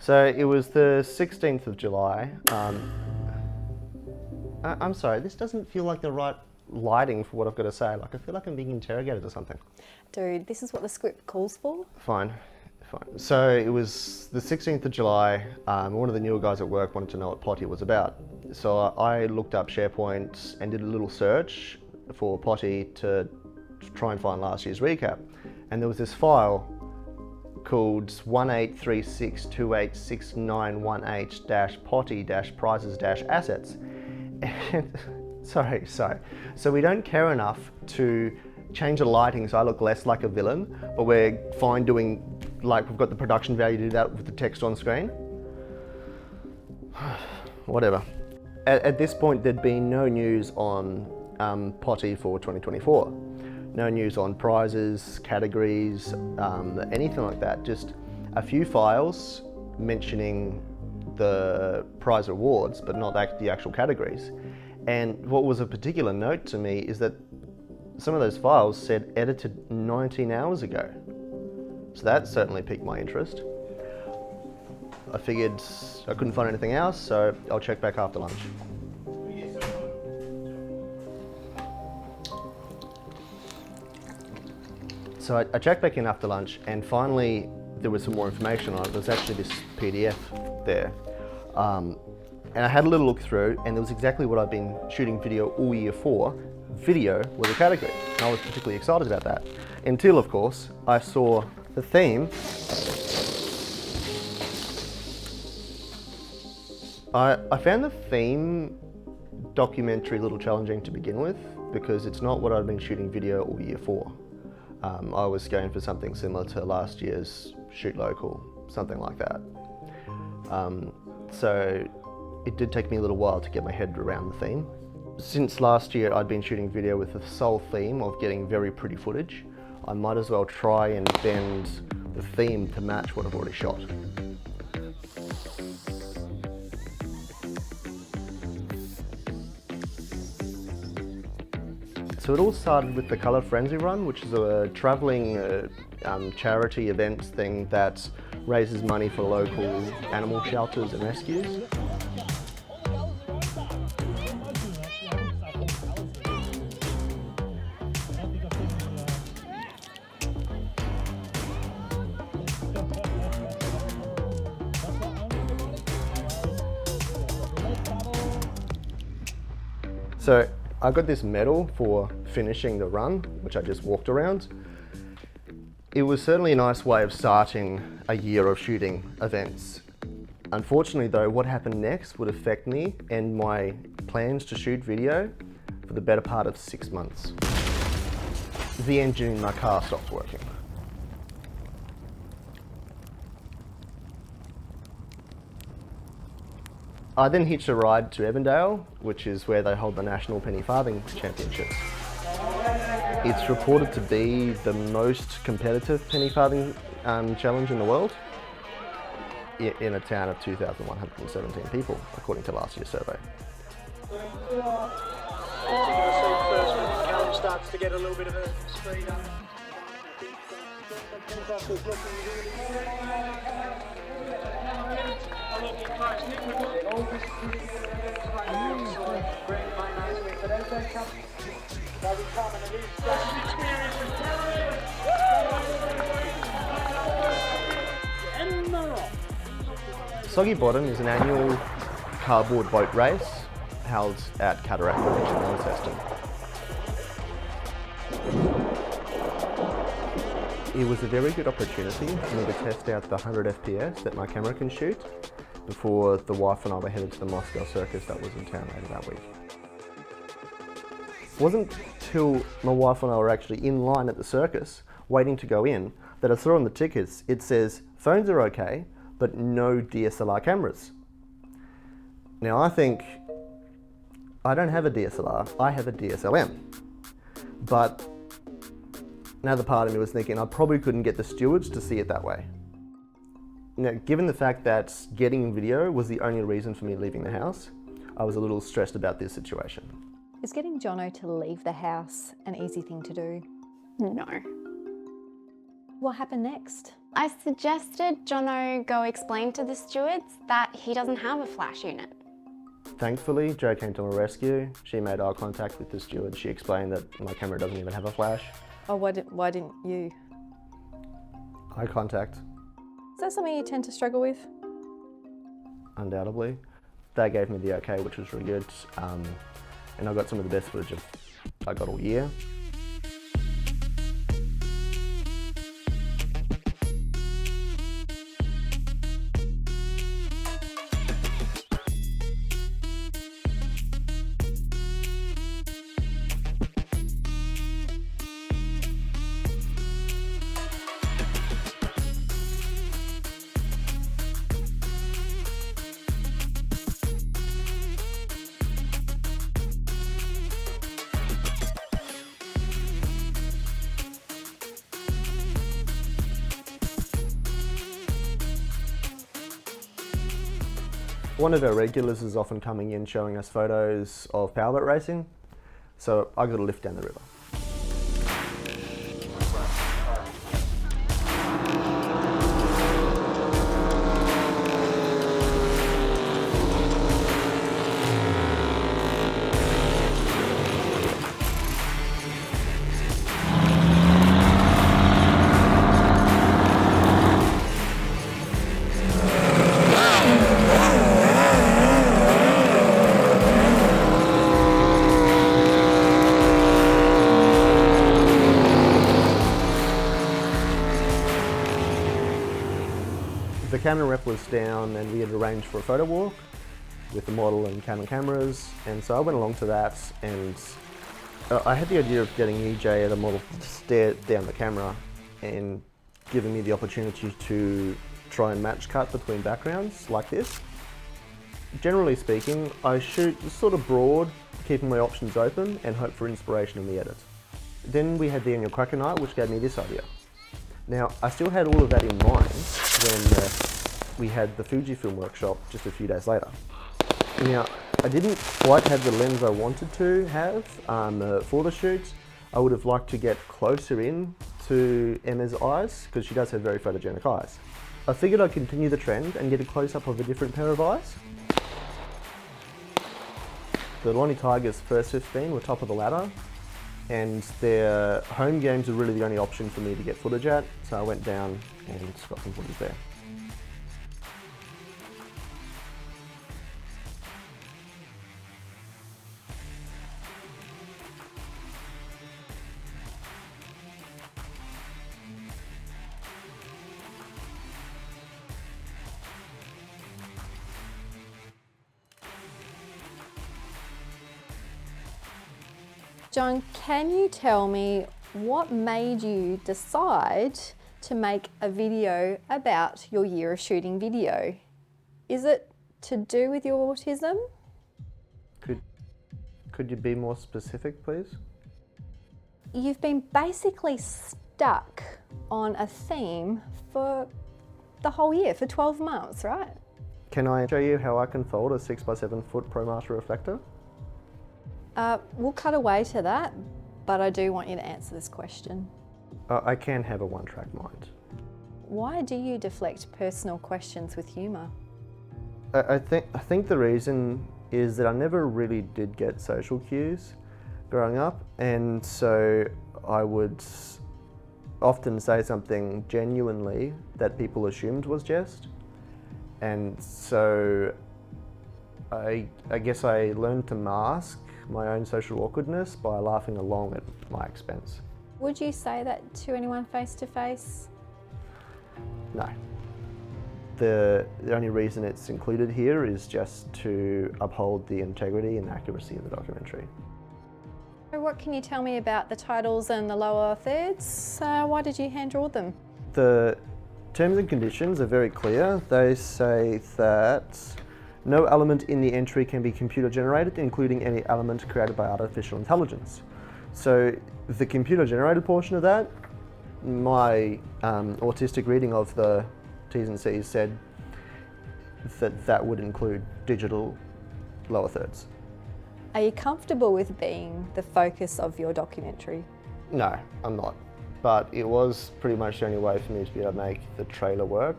So it was the 16th of July. I'm sorry, this doesn't feel like the right lighting for what I've got to say. Like, I feel like I'm being interrogated or something. Dude, this is what the script calls for. Fine. So it was the 16th of July. One of the newer guys at work wanted to know what Potty was about. So I looked up SharePoint and did a little search for Potty to try and find last year's recap. And there was this file called 1836286918-potty-prizes-assets. And sorry. So we don't care enough to change the lighting so I look less like a villain, but we're fine doing, like, we've got the production value to do that with the text on screen. Whatever. At this point, there'd been no news on Potty for 2024. No news on prizes, categories, anything like that. Just a few files mentioning the prize awards, but not the actual categories. And what was a particular note to me is that some of those files said edited 19 hours ago. So that certainly piqued my interest. I figured I couldn't find anything else, so I'll check back after lunch. So I checked back in after lunch, and finally there was some more information on it. There was actually this PDF there. And I had a little look through, and there was exactly what I've been shooting video all year for. Video was a category, and I was particularly excited about that. Until, of course, I saw the theme. I found the theme documentary a little challenging to begin with, because it's not what I'd been shooting video all year for. I was going for something similar to last year's Shoot Local, something like that. So it did take me a little while to get my head around the theme. Since last year I'd been shooting video with the sole theme of getting very pretty footage, I might as well try and bend the theme to match what I've already shot. So it all started with the Colour Frenzy Run, which is a travelling charity event thing that raises money for local animal shelters and rescues. So I got this medal for finishing the run, which I just walked around. It was certainly a nice way of starting a year of shooting events. Unfortunately though, what happened next would affect me and my plans to shoot video for the better part of 6 months. The engine in my car stopped working. I then hitched a ride to Evandale, which is where they hold the National Penny Farthing Championships. It's reported to be the most competitive penny farthing challenge in the world, in a town of 2,117 people, according to last year's survey. Callum starts to get a little bit of a speed up. Soggy Bottom is an annual cardboard boat race held at Cataract Beach in Launceston. It was a very good opportunity for me to test out the 100 FPS that my camera can shoot before the wife and I were headed to the Moscow Circus that was in town later that week. It wasn't till my wife and I were actually in line at the circus, waiting to go in, that I saw on the tickets, it says, phones are okay, but no DSLR cameras. Now I think, I don't have a DSLR, I have a DSLM. But another part of me was thinking I probably couldn't get the stewards to see it that way. Now, given the fact that getting video was the only reason for me leaving the house, I was a little stressed about this situation. Is getting Jono to leave the house an easy thing to do? No. What happened next? I suggested Jono go explain to the stewards that he doesn't have a flash unit. Thankfully, Jo came to my rescue. She made eye contact with the steward. She explained that my camera doesn't even have a flash. Oh, why didn't you? Eye contact, Is that something you tend to struggle with? undoubtedly. They gave me the okay, which was really good. And I got some of the best footage I got all year. One of our regulars is often coming in showing us photos of powerboat racing, so I got a lift down the river. The Canon rep was down and we had arranged for a photo walk with the model and Canon cameras, and so I went along to that, and I had the idea of getting EJ at a model to stare down the camera and giving me the opportunity to try and match cut between backgrounds like this. Generally speaking, I shoot sort of broad, keeping my options open and hope for inspiration in the edit. Then we had the annual cracker night, which gave me this idea. Now, I still had all of that in mind when we had the Fujifilm workshop just a few days later. Now, I didn't quite have the lens I wanted to have for the shoot. I would have liked to get closer in to Emma's eyes, because she does have very photogenic eyes. I figured I'd continue the trend and get a close-up of a different pair of eyes. The Lonnie Tigers first 15 were top of the ladder, and their home games were really the only option for me to get footage at, so I went down and got some footage there. John, can you tell me what made you decide to make a video about your year of shooting video? Is it to do with your autism? Could you be more specific, please? You've been basically stuck on a theme for the whole year, for 12 months, right? Can I show you how I can fold a 6x7 foot ProMaster reflector? We'll cut away to that, but I do want you to answer this question. I can have a one-track mind. Why do you deflect personal questions with humour? I think the reason is that I never really did get social cues growing up, and so I would often say something genuinely that people assumed was jest, and so I guess I learned to mask my own social awkwardness by laughing along at my expense. Would you say that to anyone face to face? No. The only reason it's included here is just to uphold the integrity and accuracy of the documentary. What can you tell me about the titles and the lower thirds? Why did you hand draw them? The terms and conditions are very clear. They say that no element in the entry can be computer generated, including any element created by artificial intelligence. So the computer generated portion of that, my autistic reading of the T's and C's said that that would include digital lower thirds. Are you comfortable with being the focus of your documentary? No, I'm not. but it was pretty much the only way for me to be able to make the trailer work.